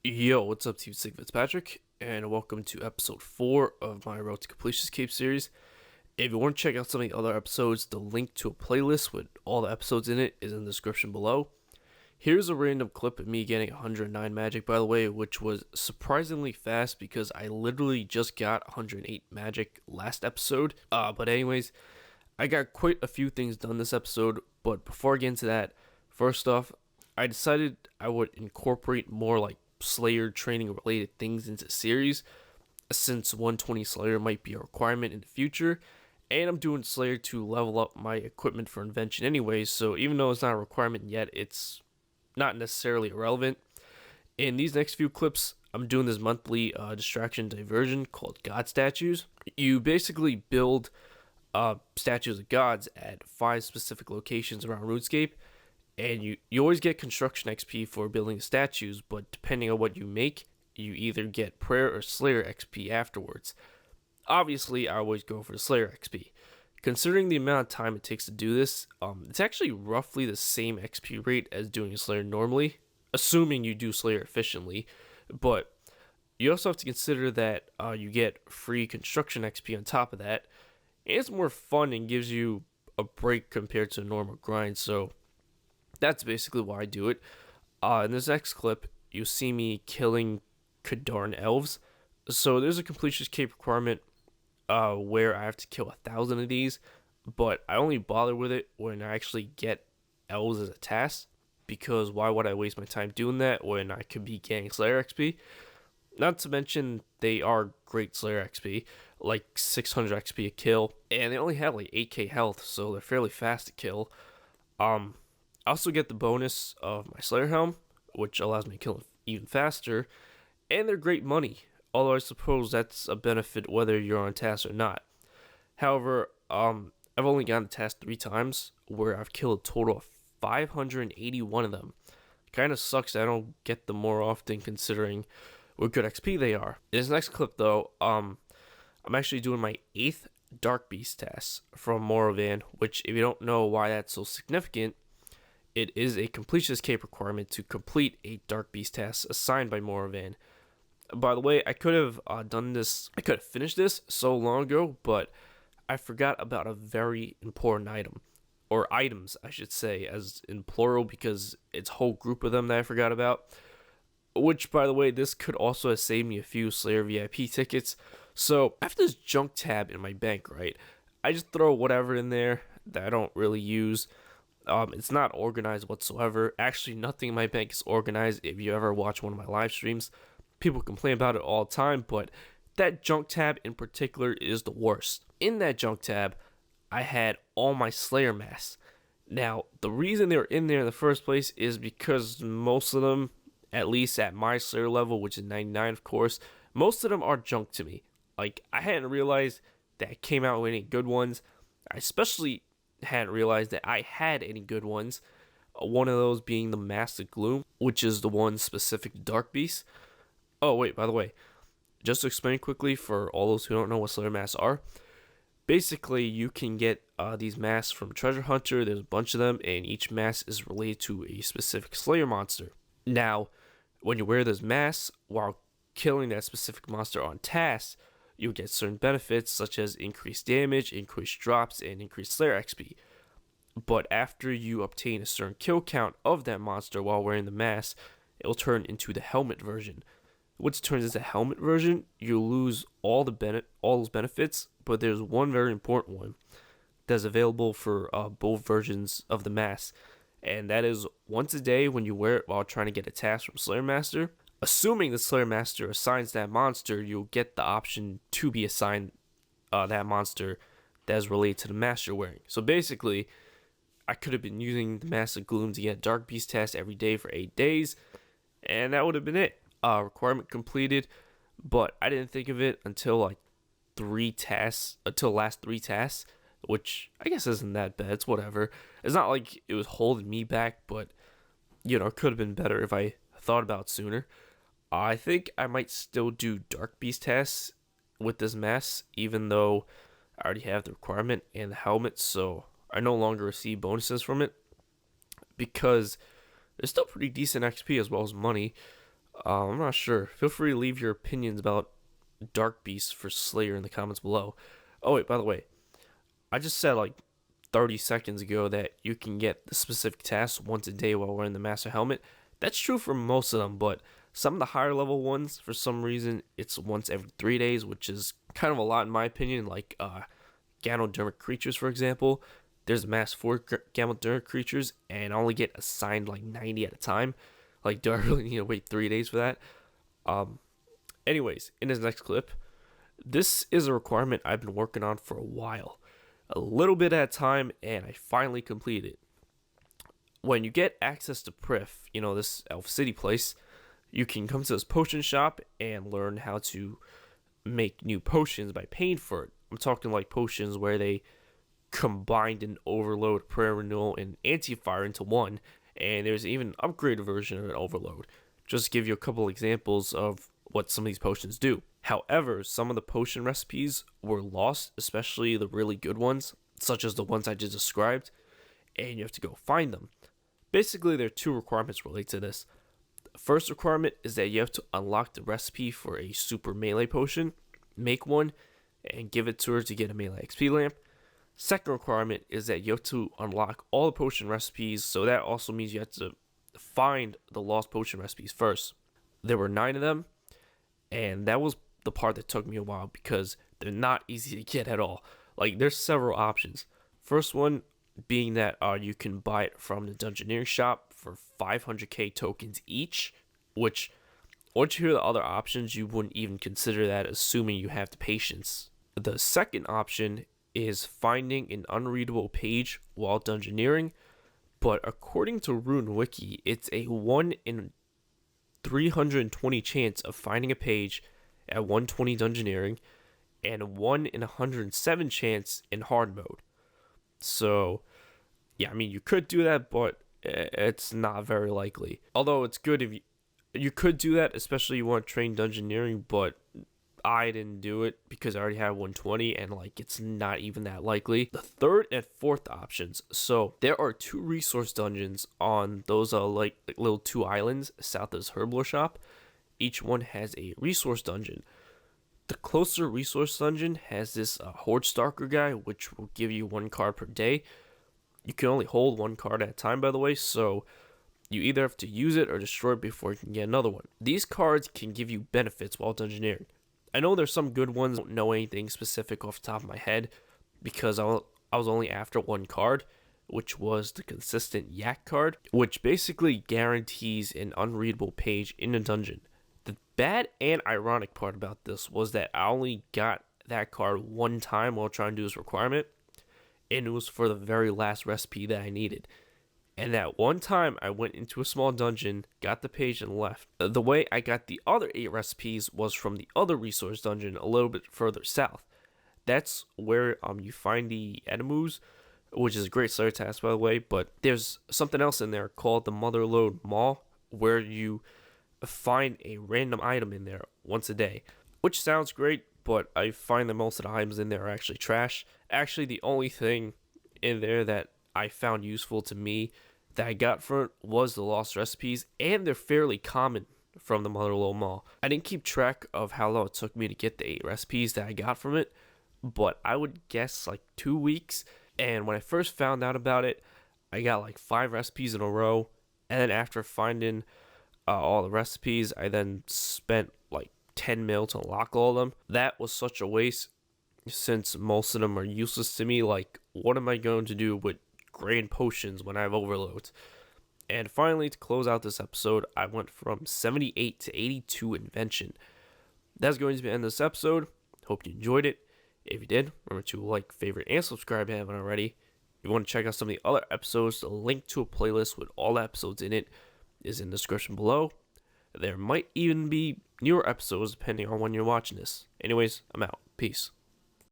Yo, what's up, Team ImSikovit's Patrick, and welcome to episode 4 of my Road to Completionist series. If you want to check out some of the other episodes, the link to a playlist with all the episodes in it is in the description below. Here's a random clip of me getting 109 magic, by the way, which was surprisingly fast because I literally just got 108 magic last episode. But anyways, I got quite a few things done this episode, but before I get into that, first off, I decided I would incorporate more like Slayer training related things into the series, since 120 Slayer might be a requirement in the future, and I'm doing Slayer to level up my equipment for Invention anyway, so even though it's not a requirement yet, it's not necessarily irrelevant. In these next few clips, I'm doing this monthly distraction diversion called God Statues. You basically build statues of gods at 5 specific locations around RuneScape, and you always get construction XP for building the statues, but depending on what you make, you either get prayer or Slayer XP afterwards. Obviously, I always go for the Slayer XP. Considering the amount of time it takes to do this, it's actually roughly the same XP rate as doing Slayer normally, assuming you do Slayer efficiently, but you also have to consider that you get free construction XP on top of that, and it's more fun and gives you a break compared to a normal grind, so that's basically why I do it. In this next clip, you'll see me killing Kadarn elves. So there's a completionist cape requirement where I have to kill 1,000 of these, but I only bother with it when I actually get elves as a task, because why would I waste my time doing that when I could be getting Slayer XP? Not to mention they are great Slayer XP, like 600 XP a kill, and they only have like 8k health, so they're fairly fast to kill. I also get the bonus of my Slayer Helm, which allows me to kill even faster, and they're great money, although I suppose that's a benefit whether you're on task or not. However, I've only gotten the task 3 times, where I've killed a total of 581 of them. Kinda sucks that I don't get them more often considering what good XP they are. In this next clip though, I'm actually doing my 8th Dark Beast task from Moravan, which if you don't know why that's so significant, it is a completionist cape requirement to complete a Dark Beast task assigned by Moravan. By the way, I could have finished this so long ago, but I forgot about a very important item. Or items, I should say, as in plural, because it's a whole group of them that I forgot about. Which, by the way, this could also have saved me a few Slayer VIP tickets. So, I have this junk tab in my bank, right? I just throw whatever in there that I don't really use. It's not organized whatsoever. Actually, nothing in my bank is organized. If you ever watch one of my live streams, people complain about it all the time, but that junk tab in particular is the worst. In that junk tab, I had all my Slayer masks. Now, the reason they were in there in the first place is because most of them, at least at my Slayer level, which is 99 of course, most of them are junk to me. Like, I hadn't realized that it came out with any good ones. I especially hadn't realized that I had any good ones. One of those being the Mask of Gloom, which is the one specific to Dark Beast. Oh wait, by the way, just to explain quickly for all those who don't know what Slayer masks are, basically you can get these masks from Treasure Hunter. There's a bunch of them, and each mask is related to a specific Slayer monster. Now, when you wear those masks while killing that specific monster on task, you'll get certain benefits such as increased damage, increased drops, and increased Slayer XP. But after you obtain a certain kill count of that monster while wearing the mask, it'll turn into the helmet version. Once it turns into the helmet version, you'll lose all those benefits, but there's one very important one that's available for both versions of the mask, and that is once a day when you wear it while trying to get a task from Slayer Master. Assuming the Slayer Master assigns that monster, you'll get the option to be assigned that monster that is related to the mask you're wearing. So basically, I could have been using the Mask of Gloom to get Dark Beast tasks every day for 8 days, and that would have been it. Requirement completed, but I didn't think of it until like the last 3 tasks, which I guess isn't that bad. It's whatever. It's not like it was holding me back, but it could have been better if I thought about it sooner. I think I might still do Dark Beast tasks with this mask, even though I already have the requirement and the helmet, so I no longer receive bonuses from it, because there's still pretty decent XP as well as money. I'm not sure. Feel free to leave your opinions about Dark Beast for Slayer in the comments below. Oh wait, by the way, I just said like 30 seconds ago that you can get the specific tasks once a day while wearing the Master Helmet. That's true for most of them, but some of the higher level ones, for some reason, it's once every 3 days, which is kind of a lot in my opinion. Like Ganodermic creatures, for example. There's mass 4 Ganodermic creatures, and I only get assigned like 90 at a time. Like, do I really need to wait 3 days for that? Anyways, in this next clip, this is a requirement I've been working on for a while. A little bit at a time, and I finally completed it. When you get access to Prif, this Elf City place, you can come to this potion shop and learn how to make new potions by paying for it. I'm talking like potions where they combined an Overload, Prayer Renewal, and Anti-Fire into one, and there's even an upgraded version of an Overload. Just to give you a couple examples of what some of these potions do. However, some of the potion recipes were lost, especially the really good ones, such as the ones I just described, and you have to go find them. Basically, there are 2 requirements related to this. The first requirement is that you have to unlock the recipe for a super melee potion, make one, and give it to her to get a melee XP lamp. Second requirement is that you have to unlock all the potion recipes, so that also means you have to find the lost potion recipes first. There were 9 of them, and that was the part that took me a while because they're not easy to get at all. Like, there's several options. First one being that you can buy it from the Dungeoneering shop for 500k tokens each, which once you hear the other options, you wouldn't even consider that, assuming you have the patience. The second option is finding an unreadable page while Dungeoneering, but according to RuneWiki, it's a 1 in 320 chance of finding a page at 120 Dungeoneering, and a 1 in 107 chance in hard mode. So, yeah, I mean, you could do that, but it's not very likely. Although it's good if you could do that, especially you want to train Dungeoneering, but I didn't do it because I already had 120, and like it's not even that likely. The third and fourth options. So there are 2 resource dungeons on those like little 2 islands south of this Herblore shop. Each one has a resource dungeon. The closer resource dungeon has this Horde Stalker guy, which will give you 1 card per day. You can only hold 1 card at a time, by the way, so you either have to use it or destroy it before you can get another one. These cards can give you benefits while Dungeoneering. I know there's some good ones. I don't know anything specific off the top of my head because I was only after 1 card, which was the consistent Yak card, which basically guarantees an unreadable page in a dungeon. The bad and ironic part about this was that I only got that card 1 time while trying to do this requirement, and it was for the very last recipe that I needed. And that one time I went into a small dungeon, got the page, and left. The way I got the other 8 recipes was from the other resource dungeon a little bit further south. That's where you find the Enemus, which is a great Slayer task, by the way, but there's something else in there called the Motherlode Maw, where you find a random item in there once a day, which sounds great, but I find that most of the items in there are actually trash. Actually, the only thing in there that I found useful to me that I got from it was the lost recipes, and they're fairly common from the Motherlode Maw. I didn't keep track of how long it took me to get the 8 recipes that I got from it, but I would guess like 2 weeks. And when I first found out about it, I got like 5 recipes in a row, and then after finding all the recipes, I then spent like 10 mil to unlock all of them. That was such a waste since most of them are useless to me. Like, what am I going to do with grand potions when I have overloads? And finally, to close out this episode, I went from 78 to 82 Invention. That's going to be the end of this episode. Hope you enjoyed it. If you did, remember to like, favorite, and subscribe if you haven't already. If you want to check out some of the other episodes, the link to a playlist with all the episodes in it is in the description below. There might even be newer episodes depending on when you're watching this. Anyways, I'm out. Peace.